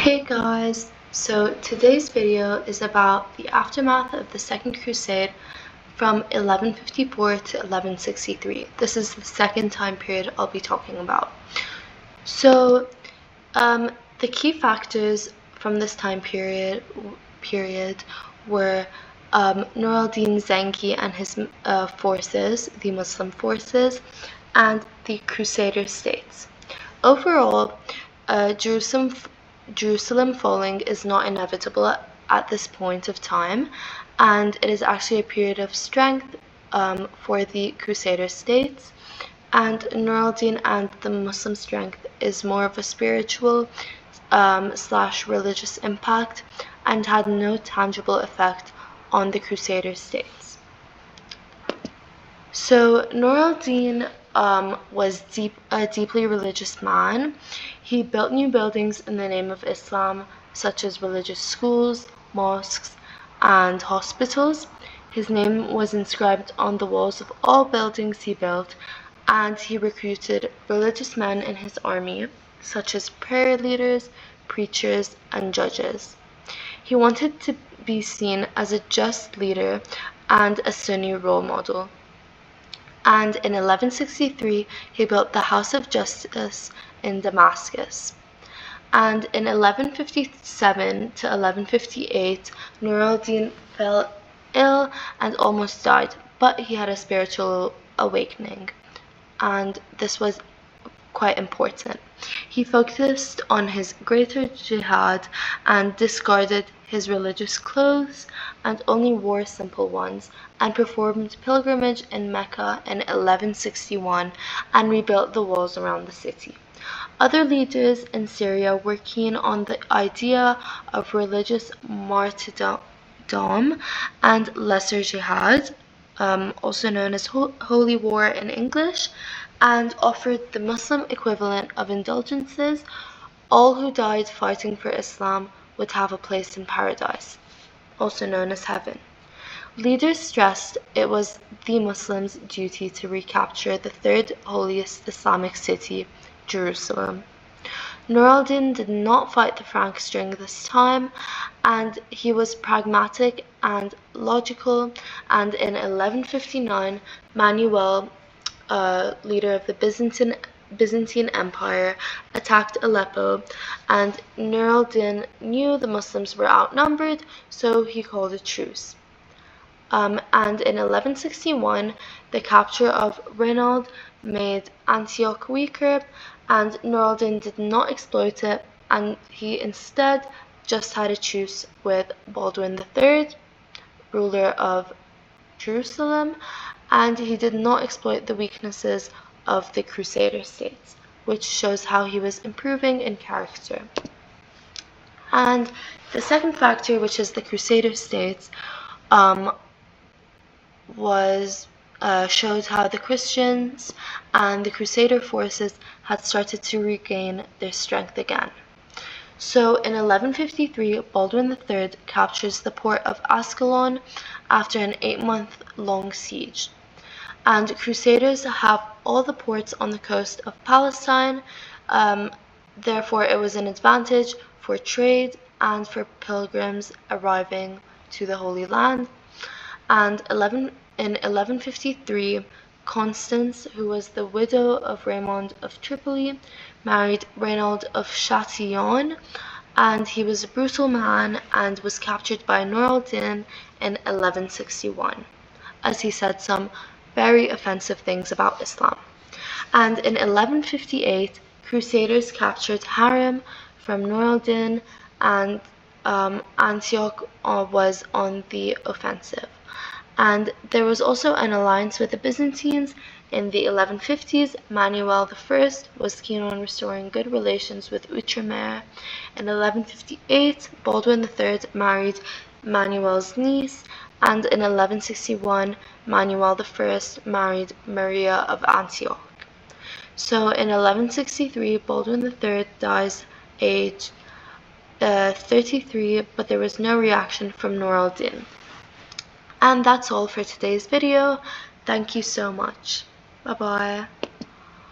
Hey guys, so today's video is about the aftermath of the Second Crusade from 1154 to 1163. This is the second time period I'll be talking about. So the key factors from this time period were Nur al-Din Zengi and his forces, the Muslim forces, and the Crusader states. Overall, Jerusalem falling is not inevitable at this point of time, and it is actually a period of strength for the Crusader states, and Nur al-Din and the Muslim strength is more of a spiritual / religious impact and had no tangible effect on the Crusader states. So Nur al-Din was a deeply religious man. He built new buildings in the name of Islam, such as religious schools, mosques, and hospitals. His name was inscribed on the walls of all buildings he built, and he recruited religious men in his army, such as prayer leaders, preachers, and judges. He wanted to be seen as a just leader and a Sunni role model. And in 1163, he built the House of Justice in Damascus. And in 1157 to 1158, Nur al-Din fell ill and almost died, but he had a spiritual awakening, and this was quite important. He focused on his greater jihad and discarded his religious clothes and only wore simple ones, and performed pilgrimage in Mecca in 1161 and rebuilt the walls around the city. Other leaders in Syria were keen on the idea of religious martyrdom and lesser jihad, also known as holy war in English, and offered the Muslim equivalent of indulgences. All who died fighting for Islam would have a place in paradise, also known as heaven. Leaders stressed it was the Muslims' duty to recapture the third holiest Islamic city, Jerusalem. Nur al-Din did not fight the Franks during this time, and he was pragmatic and logical, and in 1159, Manuel, leader of the Byzantine Empire, attacked Aleppo, and Nur al-Din knew the Muslims were outnumbered, so he called a truce. And in 1161, the capture of Renaud made Antioch weaker, and Nur al-Din did not exploit it, and he instead just had a truce with Baldwin III, ruler of Jerusalem, and he did not exploit the weaknesses of the Crusader states, which shows how he was improving in character. And the second factor, which is the Crusader states, showed how the Christians and the Crusader forces had started to regain their strength again. So in 1153, Baldwin III captures the port of Ascalon after an 8-month-long siege. And Crusaders have all the ports on the coast of Palestine, therefore it was an advantage for trade and for pilgrims arriving to the Holy Land. And in 1153, Constance, who was the widow of Raymond of Tripoli, married Renaud of Chatillon, and he was a brutal man and was captured by Nur al-Din in 1161, as he said some very offensive things about Islam. And in 1158, Crusaders captured Harim from Nur al-Din, and Antioch was on the offensive. And there was also an alliance with the Byzantines. In the 1150s, Manuel I was keen on restoring good relations with Outremer. In 1158, Baldwin III married Manuel's niece, and in 1161, Manuel I married Maria of Antioch. So in 1163, Baldwin III dies aged 33, but there was no reaction from Nur al-Din. And that's all for today's video. Thank you so much. Bye bye.